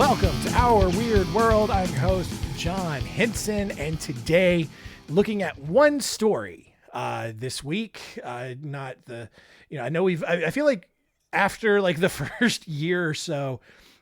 Welcome to Our Weird World. I'm your host, John Henson, and today, looking at one story this week. I feel like after like the first year or so,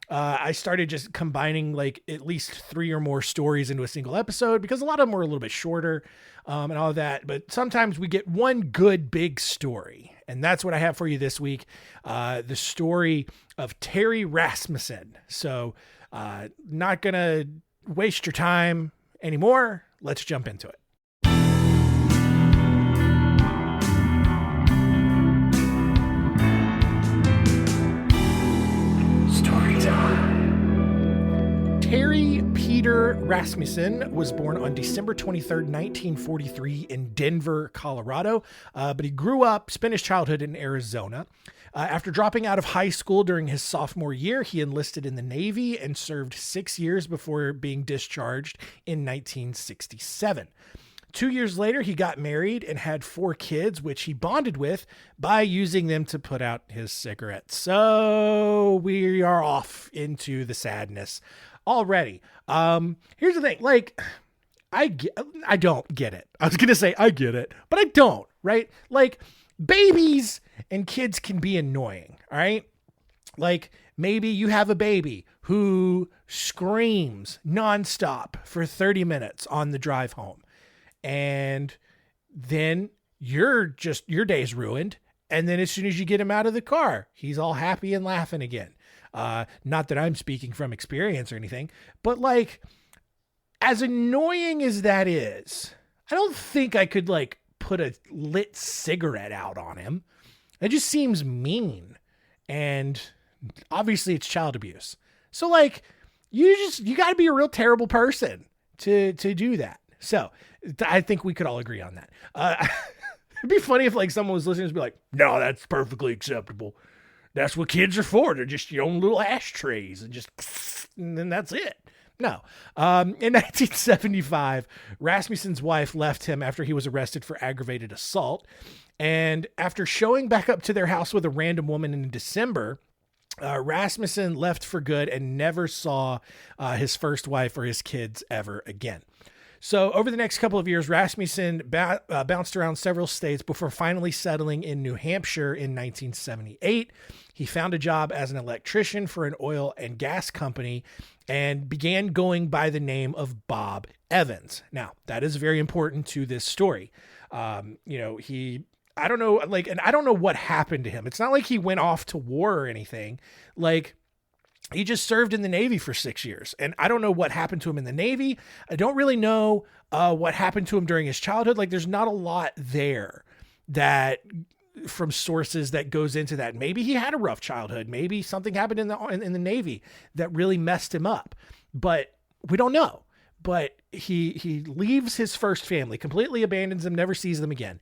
I started just combining like at least 3 or more stories into a single episode because a lot of them were a little bit shorter and all of that. But sometimes we get one good big story. And that's what I have for you this week. The story of Terry Rasmussen. So not going to waste your time anymore. Let's jump into it. Terry Peter Rasmussen was born on December 23rd, 1943 in Denver, Colorado, but he grew up, spent his childhood in Arizona. After dropping out of high school during his sophomore year, he enlisted in the Navy and served 6 years before being discharged in 1967. 2 years later, he got married and had 4 kids, which he bonded with by using them to put out his cigarettes. So we are off into the sadness already. Here's the thing, like, I don't get it. I was going to say I get it, but I don't, right? Like, babies and kids can be annoying, all right? Like, maybe you have a baby who screams nonstop for 30 minutes on the drive home, and then your day's ruined. And then as soon as you get him out of the car, he's all happy and laughing again. Not that I'm speaking from experience or anything, but like, as annoying as that is, I don't think I could like put a lit cigarette out on him. It just seems mean. And obviously it's child abuse. So like, you gotta be a real terrible person to do that. So I think we could all agree on that. It'd be funny if like someone was listening to be like, no, that's perfectly acceptable. That's what kids are for. They're just your own little ashtrays and then that's it. No. In 1975, Rasmussen's wife left him after he was arrested for aggravated assault. And after showing back up to their house with a random woman in December, Rasmussen left for good and never saw his first wife or his kids ever again. So over the next couple of years, Rasmussen bounced around several states before finally settling in New Hampshire in 1978. He found a job as an electrician for an oil and gas company and began going by the name of Bob Evans. Now, that is very important to this story. I don't know what happened to him. It's not like he went off to war or anything. Like, he just served in the Navy for 6 years, and I don't know what happened to him in the Navy. I don't really know what happened to him during his childhood. Like, there's not a lot there that from sources that goes into that. Maybe he had a rough childhood. Maybe something happened in the Navy that really messed him up, but we don't know. But he leaves his first family, completely abandons them, never sees them again.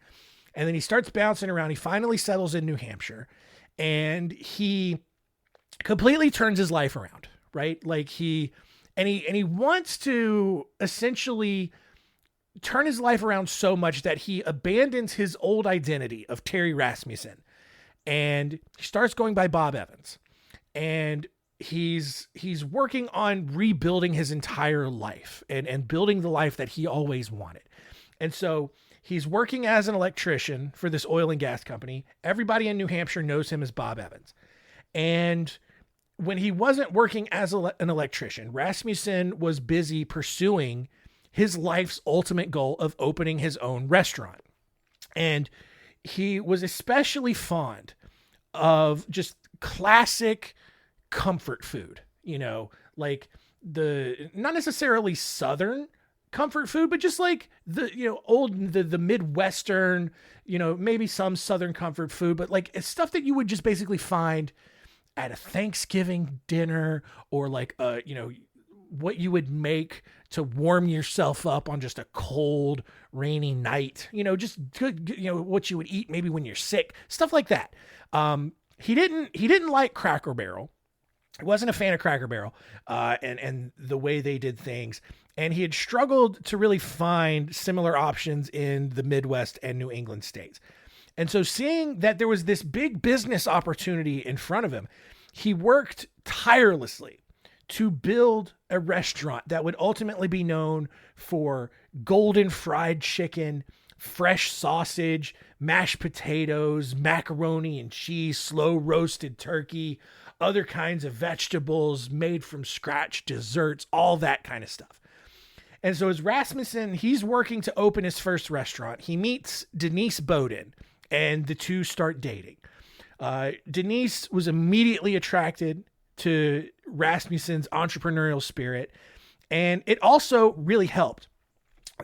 And then he starts bouncing around. He finally settles in New Hampshire, and he completely turns his life around, right? Like he wants to essentially turn his life around so much that he abandons his old identity of Terry Rasmussen and he starts going by Bob Evans. And he's working on rebuilding his entire life and building the life that he always wanted. And so he's working as an electrician for this oil and gas company. Everybody in New Hampshire knows him as Bob Evans. And when he wasn't working as an electrician, Rasmussen was busy pursuing his life's ultimate goal of opening his own restaurant. And he was especially fond of just classic comfort food, like not necessarily Southern comfort food, but just like the Midwestern, maybe some Southern comfort food, but like it's stuff that you would just basically find at a Thanksgiving dinner or like, what you would make to warm yourself up on just a cold, rainy night, just good, what you would eat maybe when you're sick, stuff like that. He didn't like Cracker Barrel. He wasn't a fan of Cracker Barrel, and the way they did things. And he had struggled to really find similar options in the Midwest and New England states. And so seeing that there was this big business opportunity in front of him, he worked tirelessly to build a restaurant that would ultimately be known for golden fried chicken, fresh sausage, mashed potatoes, macaroni and cheese, slow roasted turkey, other kinds of vegetables made from scratch, desserts, all that kind of stuff. And so as Rasmussen, he's working to open his first restaurant, he meets Denise Bowden and the two start dating. Denise was immediately attracted to Rasmussen's entrepreneurial spirit. And it also really helped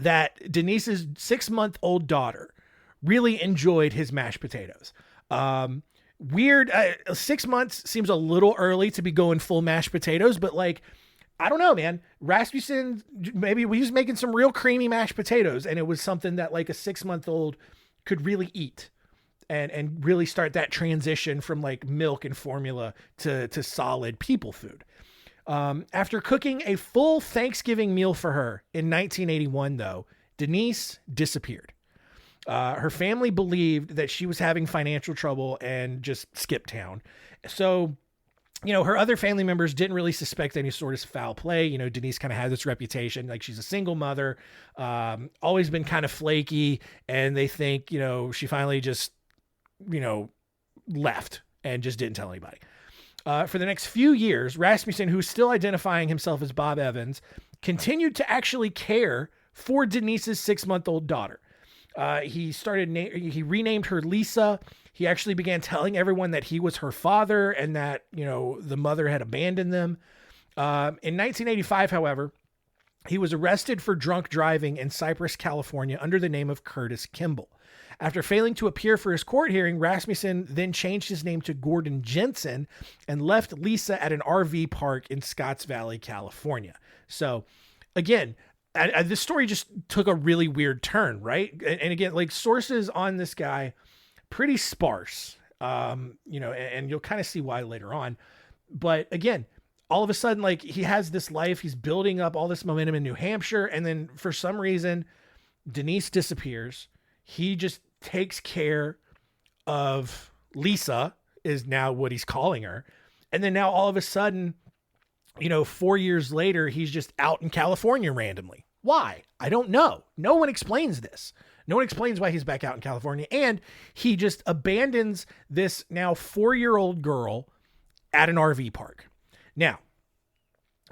that Denise's 6-month-old daughter really enjoyed his mashed potatoes. Weird. 6 months seems a little early to be going full mashed potatoes, but like, I don't know, man. Rasmussen, maybe he was making some real creamy mashed potatoes, and it was something that like a 6-month-old could really eat and really start that transition from like milk and formula to solid people food. After cooking a full Thanksgiving meal for her in 1981, though, Denise disappeared. Her family believed that she was having financial trouble and just skipped town. So, her other family members didn't really suspect any sort of foul play. Denise kind of had this reputation, like she's a single mother, always been kind of flaky, and they think, she finally just, left and just didn't tell anybody. For the next few years, Rasmussen, who's still identifying himself as Bob Evans, continued to actually care for Denise's 6-month-old daughter. He renamed her Lisa. He actually began telling everyone that he was her father and that, the mother had abandoned them. In 1985, however, he was arrested for drunk driving in Cypress, California under the name of Curtis Kimball. After failing to appear for his court hearing, Rasmussen then changed his name to Gordon Jensen and left Lisa at an RV park in Scotts Valley, California. So again, this story just took a really weird turn, right? And again, like sources on this guy, pretty sparse, and you'll kind of see why later on. But again, all of a sudden, like he has this life, he's building up all this momentum in New Hampshire. And then for some reason, Denise disappears. He just takes care of Lisa, is now what he's calling her. And then now all of a sudden, 4 years later, he's just out in California randomly. Why? I don't know. No one explains this. No one explains why he's back out in California. And he just abandons this now 4-year-old girl at an RV park. Now,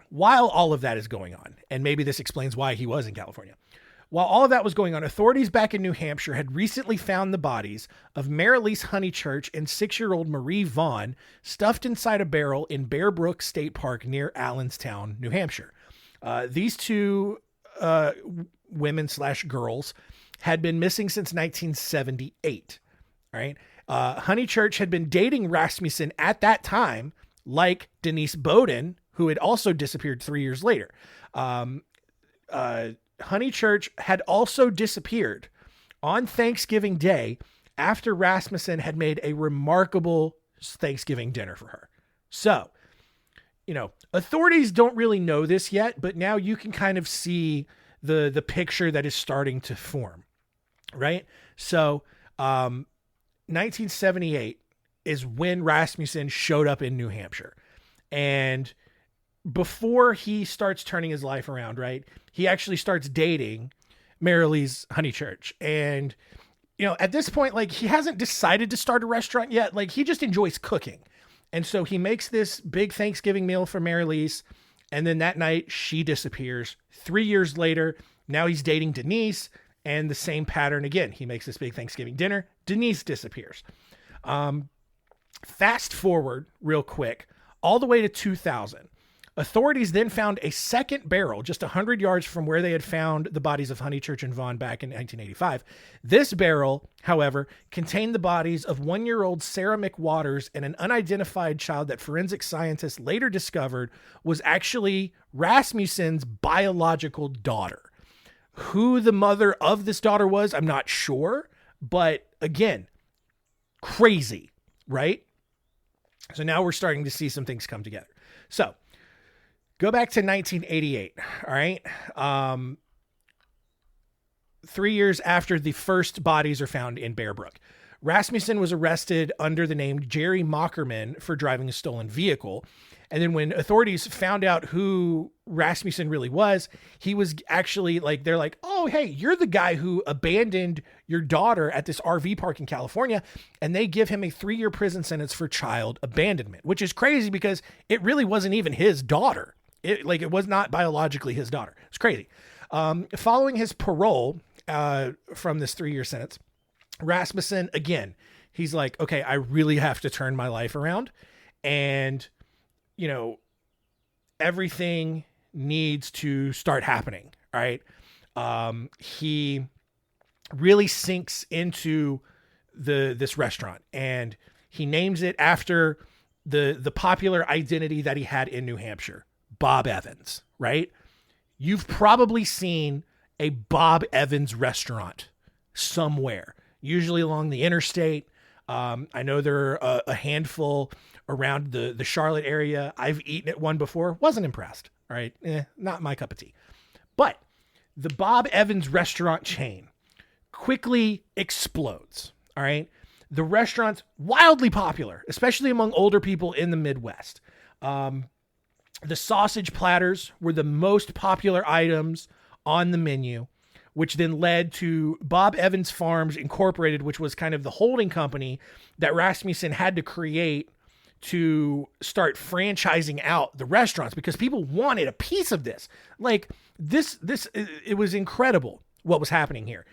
while all of that is going on, and maybe this explains why he was in California, while all of that was going on, authorities back in New Hampshire had recently found the bodies of Marilise Honeychurch and 6-year-old Marie Vaughn stuffed inside a barrel in Bear Brook State Park near Allenstown, New Hampshire. These two women/girls had been missing since 1978. Right? Honeychurch had been dating Rasmussen at that time, like Denise Bowden, who had also disappeared 3 years later. Honeychurch had also disappeared on Thanksgiving Day after Rasmussen had made a remarkable Thanksgiving dinner for her. So, authorities don't really know this yet, but now you can kind of see the picture that is starting to form, right? So, 1978 is when Rasmussen showed up in New Hampshire. And before he starts turning his life around, right, he actually starts dating Marilise Honeychurch. And, at this point, like, he hasn't decided to start a restaurant yet. Like, he just enjoys cooking. And so he makes this big Thanksgiving meal for Marilise. And then that night she disappears. 3 years later, now he's dating Denise, and the same pattern again. He makes this big Thanksgiving dinner. Denise disappears. Fast forward real quick, all the way to 2000. Authorities then found a second barrel just 100 yards from where they had found the bodies of Honeychurch and Vaughn back in 1985. This barrel, however, contained the bodies of 1-year-old Sarah McWaters and an unidentified child that forensic scientists later discovered was actually Rasmussen's biological daughter. Who the mother of this daughter was, I'm not sure, but again, crazy, right? So now we're starting to see some things come together. So, go back to 1988, all right? 3 years after the first bodies are found in Bear Brook. Rasmussen was arrested under the name Jerry Mockerman for driving a stolen vehicle. And then when authorities found out who Rasmussen really was, he was actually like, they're like, oh, hey, you're the guy who abandoned your daughter at this RV park in California. And they give him a 3-year prison sentence for child abandonment, which is crazy because it really wasn't even his daughter. It was not biologically his daughter. It's crazy. Following his parole from this 3-year sentence, Rasmussen, again, he's like, okay, I really have to turn my life around. And, everything needs to start happening. Right. He really sinks into this restaurant, and he names it after the popular identity that he had in New Hampshire, Bob Evans, right? You've probably seen a Bob Evans restaurant somewhere, usually along the interstate. I know there are a handful around the Charlotte area. I've eaten at one before. Wasn't impressed. All right. Not my cup of tea. But the Bob Evans restaurant chain quickly explodes. All right. The restaurant's wildly popular, especially among older people in the Midwest. The sausage platters were the most popular items on the menu, which then led to Bob Evans Farms Incorporated, which was kind of the holding company that Rasmussen had to create to start franchising out the restaurants because people wanted a piece of this. Like it was incredible what was happening here.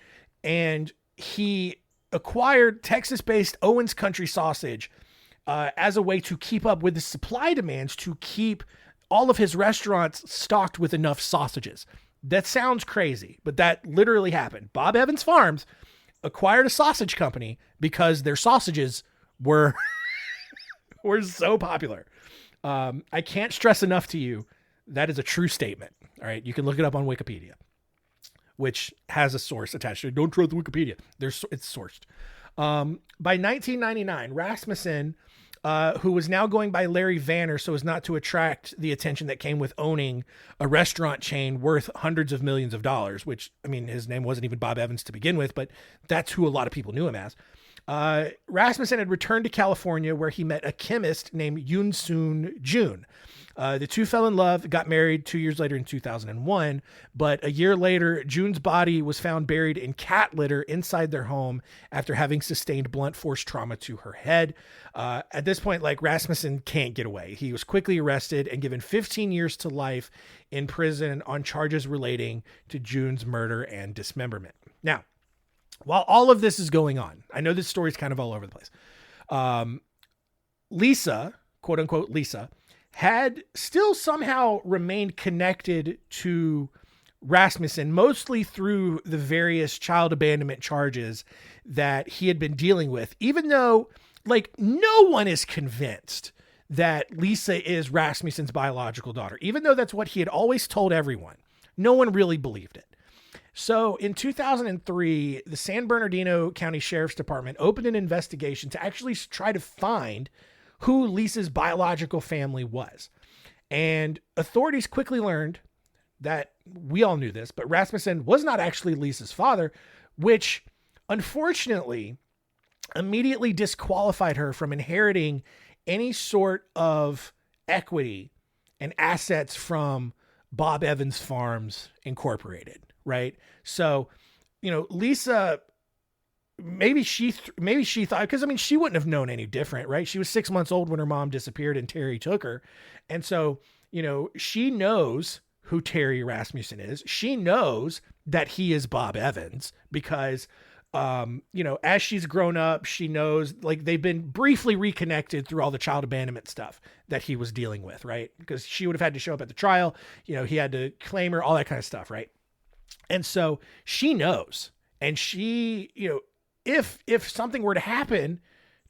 And he acquired Texas-based Owens Country Sausage as a way to keep up with the supply demands to keep all of his restaurants stocked with enough sausages. That sounds crazy, but that literally happened. Bob Evans Farms acquired a sausage company because their sausages were were so popular. I can't stress enough to you that is a true statement. All right, you can look it up on Wikipedia, which has a source attached to it. Don't trust Wikipedia. It's sourced. By 1999, Rasmussen, who was now going by Larry Vanner so as not to attract the attention that came with owning a restaurant chain worth hundreds of millions of dollars, which, I mean, his name wasn't even Bob Evans to begin with, but that's who a lot of people knew him as. Rasmussen had returned to California where he met a chemist named Yoon Soon Jun. The two fell in love, got married 2 years later in 2001, but a year later, Jun's body was found buried in cat litter inside their home after having sustained blunt force trauma to her head. At this point, Rasmussen can't get away. He was quickly arrested and given 15 years to life in prison on charges relating to Jun's murder and dismemberment. Now, while all of this is going on, I know this story is kind of all over the place. Lisa, quote unquote, Lisa, had still somehow remained connected to Rasmussen, mostly through the various child abandonment charges that he had been dealing with, even though no one is convinced that Lisa is Rasmussen's biological daughter, even though that's what he had always told everyone. No one really believed it. So in 2003, the San Bernardino County Sheriff's Department opened an investigation to actually try to find who Lisa's biological family was. And authorities quickly learned that, we all knew this, but Rasmussen was not actually Lisa's father, which unfortunately immediately disqualified her from inheriting any sort of equity and assets from Bob Evans Farms Incorporated. Right. So, Lisa, maybe she thought, because she wouldn't have known any different, right? She was 6 months old when her mom disappeared and Terry took her. And so, she knows who Terry Rasmussen is. She knows that he is Bob Evans because, as she's grown up, she knows they've been briefly reconnected through all the child abandonment stuff that he was dealing with. Right. Because she would have had to show up at the trial. He had to claim her, all that kind of stuff. Right. And so she knows, and she, if something were to happen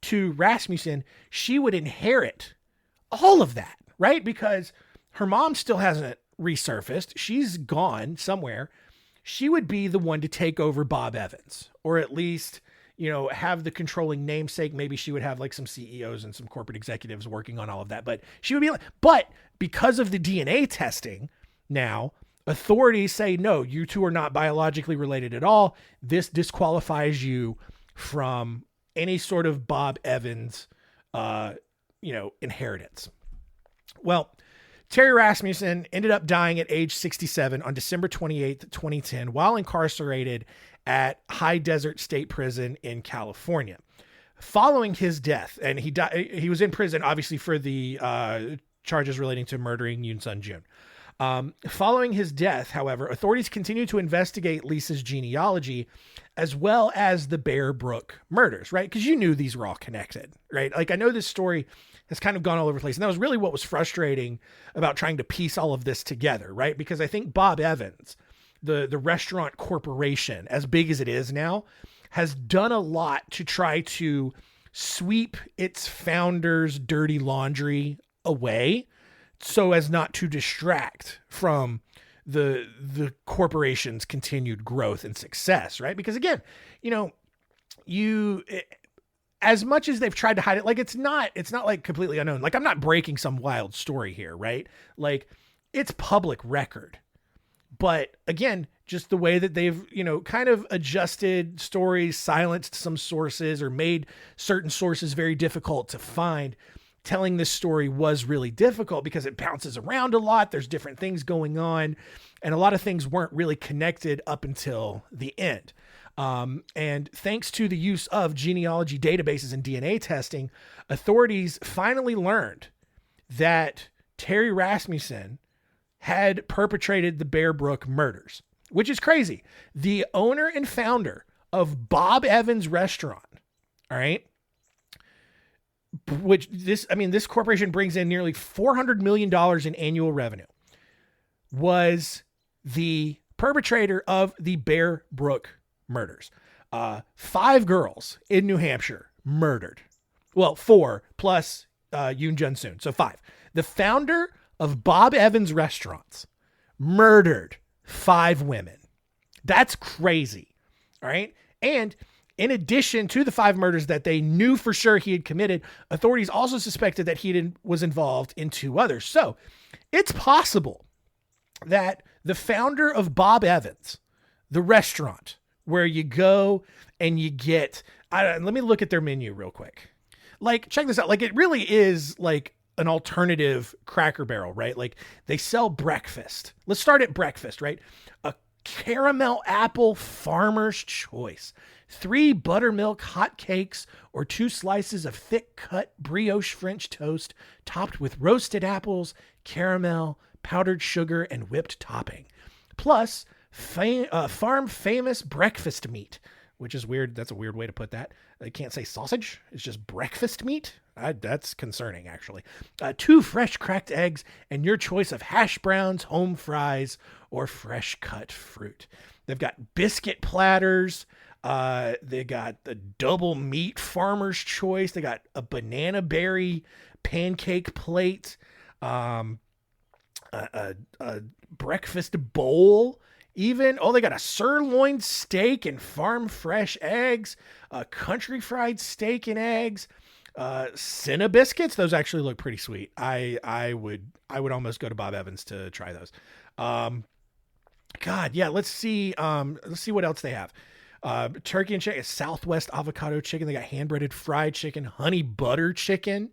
to Rasmussen, she would inherit all of that, right? Because her mom still hasn't resurfaced. She's gone somewhere. She would be the one to take over Bob Evans, or at least, have the controlling namesake. Maybe she would have some CEOs and some corporate executives working on all of that, but she would be but because of the DNA testing now, authorities say, no, you two are not biologically related at all. This disqualifies you from any sort of Bob Evans, inheritance. Well, Terry Rasmussen ended up dying at age 67 on December 28th, 2010, while incarcerated at High Desert State Prison in California. Following his death, and he was in prison, obviously, for the charges relating to murdering Yoon Sun Jun. Following his death, however, authorities continued to investigate Lisa's genealogy as well as the Bear Brook murders, right? Because you knew these were all connected, right? Like, I know this story has kind of gone all over the place. And that was really what was frustrating about trying to piece all of this together, right? Because I think Bob Evans, the restaurant corporation, as big as it is now, has done a lot to try to sweep its founders' dirty laundry away so as not to distract from the corporation's continued growth and success, right? Because again, as much as they've tried to hide it, like it's not like completely unknown. Like, I'm not breaking some wild story here, right? Like, it's public record. But again, just the way that they've, kind of adjusted stories, silenced some sources, or made certain sources very difficult to find. Telling this story was really difficult because it bounces around a lot. There's different things going on, and a lot of things weren't really connected up until the end. And thanks to the use of genealogy databases and DNA testing, authorities finally learned that Terry Rasmussen had perpetrated the Bear Brook murders, which is crazy. The owner and founder of Bob Evans Restaurant, all right, this corporation brings in nearly $400 million in annual revenue, was the perpetrator of the Bear Brook murders. 5 girls in New Hampshire murdered. Well, 4 plus Yoon Jun-soon. So 5. The founder of Bob Evans Restaurants murdered 5 women. That's crazy. All right. And in addition to the 5 murders that they knew for sure he had committed, authorities also suspected that he was involved in 2 others. So it's possible that the founder of Bob Evans, the restaurant where you go and you get, let me look at their menu real quick. Like, check this out. Like, it really is like an alternative Cracker Barrel, right? Like, they sell breakfast. Let's start at breakfast, right? A caramel apple farmer's choice, 3 buttermilk hot cakes, or 2 slices of thick cut brioche French toast topped with roasted apples, caramel, powdered sugar, and whipped topping. Plus farm famous breakfast meat, which is weird. That's a weird way to put that. They can't say sausage. It's just breakfast meat. That's concerning, actually. 2 fresh cracked eggs, and your choice of hash browns, home fries, or fresh cut fruit. They've got biscuit platters. They got the double meat farmer's choice. They got a banana berry pancake plate, a breakfast bowl. Even, they got a sirloin steak and farm fresh eggs, a country fried steak and eggs, Cinna biscuits. Those actually look pretty sweet. I would almost go to Bob Evans to try those. God, yeah. Let's see what else they have. Turkey and chicken, Southwest avocado chicken. They got hand-breaded fried chicken, honey butter chicken,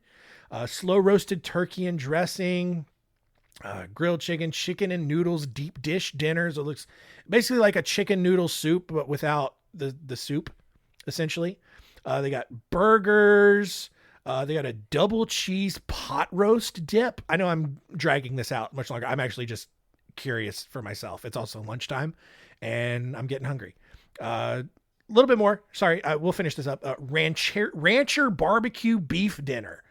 slow roasted turkey and dressing, grilled chicken, chicken and noodles, deep dish dinners. It looks basically like a chicken noodle soup, but without the soup, essentially. They got burgers. They got a double cheese pot roast dip. I know I'm dragging this out much longer. I'm actually just curious for myself. It's also lunchtime and I'm getting hungry. A little bit more. Sorry. We'll finish this up. Rancher barbecue beef dinner.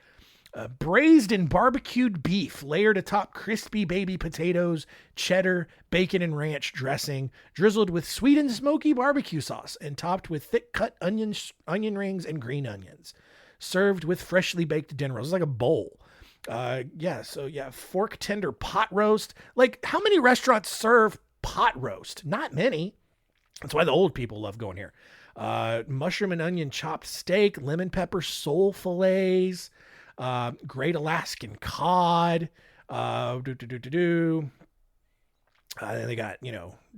Braised and barbecued beef layered atop crispy baby potatoes, cheddar, bacon, and ranch dressing, drizzled with sweet and smoky barbecue sauce, and topped with thick cut onion rings and green onions. Served with freshly baked dinner rolls. It's like a bowl. Fork tender pot roast. Like, how many restaurants serve pot roast? Not many. That's why the old people love going here. Mushroom and onion chopped steak, lemon pepper sole fillets, great Alaskan cod. They got,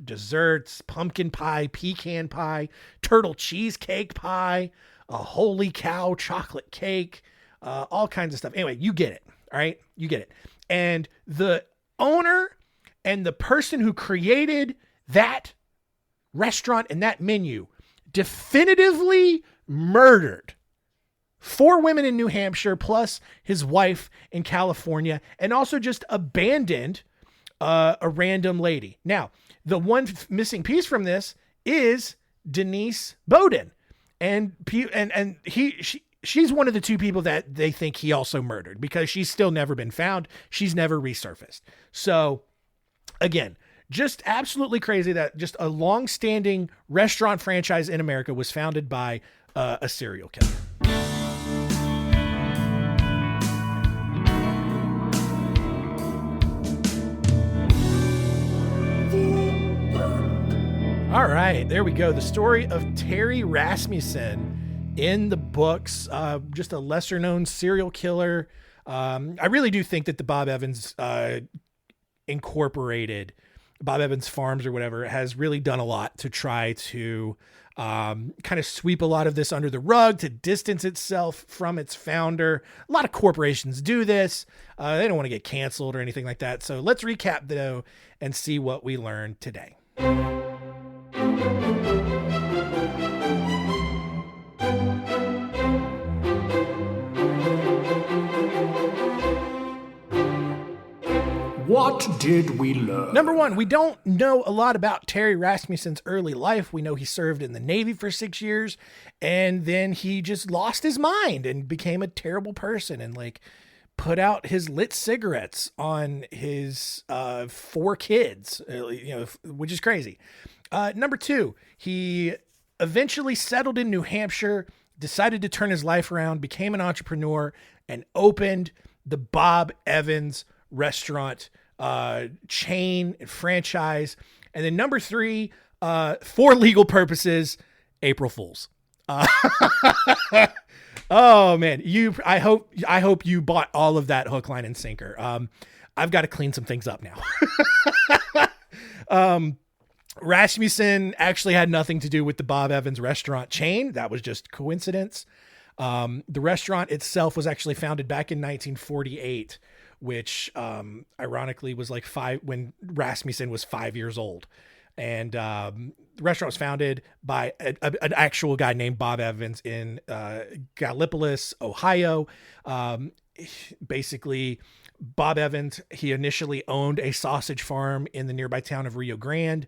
desserts, pumpkin pie, pecan pie, turtle cheesecake pie, a holy cow chocolate cake, all kinds of stuff. Anyway, you get it. All right. You get it. And the owner and the person who created that restaurant and that menu definitively murdered 4 women in New Hampshire, plus his wife in California, and also just abandoned a random lady. Now, the one missing piece from this is Denise Bowden, and she's one of the 2 people that they think he also murdered, because she's still never been found. She's never resurfaced. So again, just absolutely crazy that just a long-standing restaurant franchise in America was founded by a serial killer. All right, there we go. The story of Terry Rasmussen in the books, just a lesser known serial killer. I really do think that the Bob Evans Incorporated, Bob Evans Farms or whatever, has really done a lot to try to kind of sweep a lot of this under the rug, to distance itself from its founder. A lot of corporations do this. They don't want to get canceled or anything like that. So let's recap though and see what we learned today. What did we learn? Number 1, we don't know a lot about Terry Rasmussen's early life. We know he served in the Navy for 6 years, and then he just lost his mind and became a terrible person and like put out his lit cigarettes on his 4 kids, which is crazy. Number 2, he eventually settled in New Hampshire, decided to turn his life around, became an entrepreneur, and opened the Bob Evans restaurant chain and franchise. And then number 3, for legal purposes, April Fools. Oh man, I hope you bought all of that hook, line, and sinker. I've got to clean some things up now. Rasmussen actually had nothing to do with the Bob Evans restaurant chain. That was just coincidence. The restaurant itself was actually founded back in 1948, which ironically was like when Rasmussen was 5 years old. And the restaurant was founded by an actual guy named Bob Evans in Gallipolis, Ohio. Basically, Bob Evans, he initially owned a sausage farm in the nearby town of Rio Grande.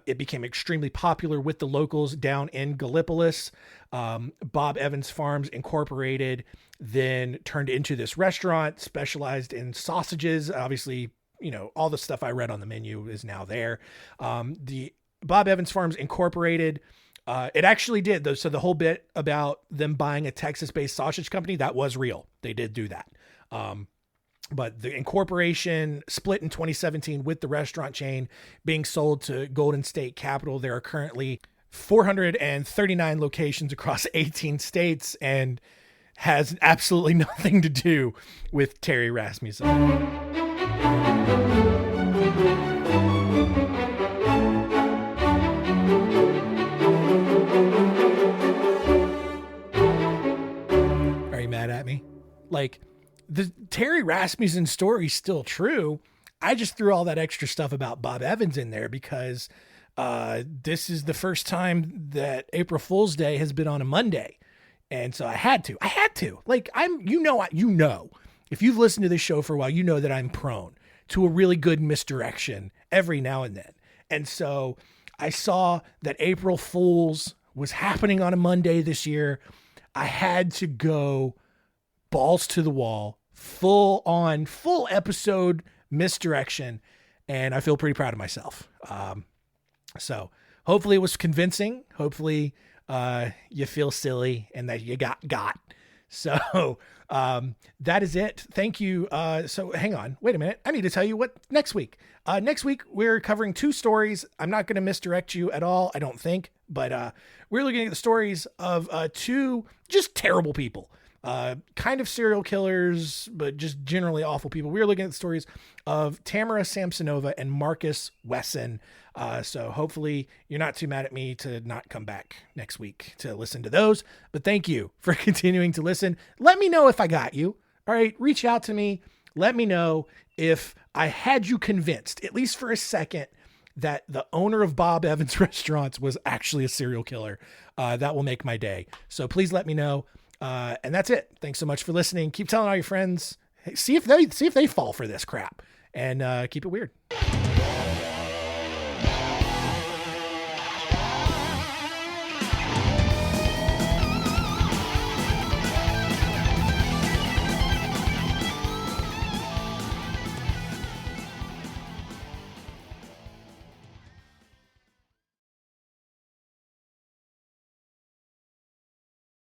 It became extremely popular with the locals down in Gallipolis. Bob Evans Farms Incorporated then turned into this restaurant specialized in sausages. Obviously, all the stuff I read on the menu is now there. The Bob Evans Farms Incorporated, it actually did though. So the whole bit about them buying a Texas-based sausage company, that was real. They did do that. But the incorporation split in 2017 with the restaurant chain being sold to Golden State Capital. There are currently 439 locations across 18 states and has absolutely nothing to do with Terry Rasmussen. Are you mad at me? Like, the Terry Rasmussen story is still true. I just threw all that extra stuff about Bob Evans in there because this is the first time that April Fool's Day has been on a Monday. And so I had to. Like, if you've listened to this show for a while, you know that I'm prone to a really good misdirection every now and then. And so I saw that April Fool's was happening on a Monday this year. I had to go balls to the wall, full episode misdirection. And I feel pretty proud of myself. So hopefully it was convincing. Hopefully you feel silly and that you got. So that is it. Thank you. So hang on, wait a minute. I need to tell you what next week. Next week we're covering 2 stories. I'm not going to misdirect you at all, I don't think, but we're looking at the stories of 2 just terrible people. Kind of serial killers, but just generally awful people. We're looking at the stories of Tamara Samsonova and Marcus Wesson. So hopefully you're not too mad at me to not come back next week to listen to those, but thank you for continuing to listen. Let me know if I got you. All right. Reach out to me Let me know if I had you convinced, at least for a second, that the owner of Bob Evans Restaurants was actually a serial killer. That will make my day. So please let me know. And that's it. Thanks so much for listening. Keep telling all your friends. Hey, see if they fall for this crap, and keep it weird.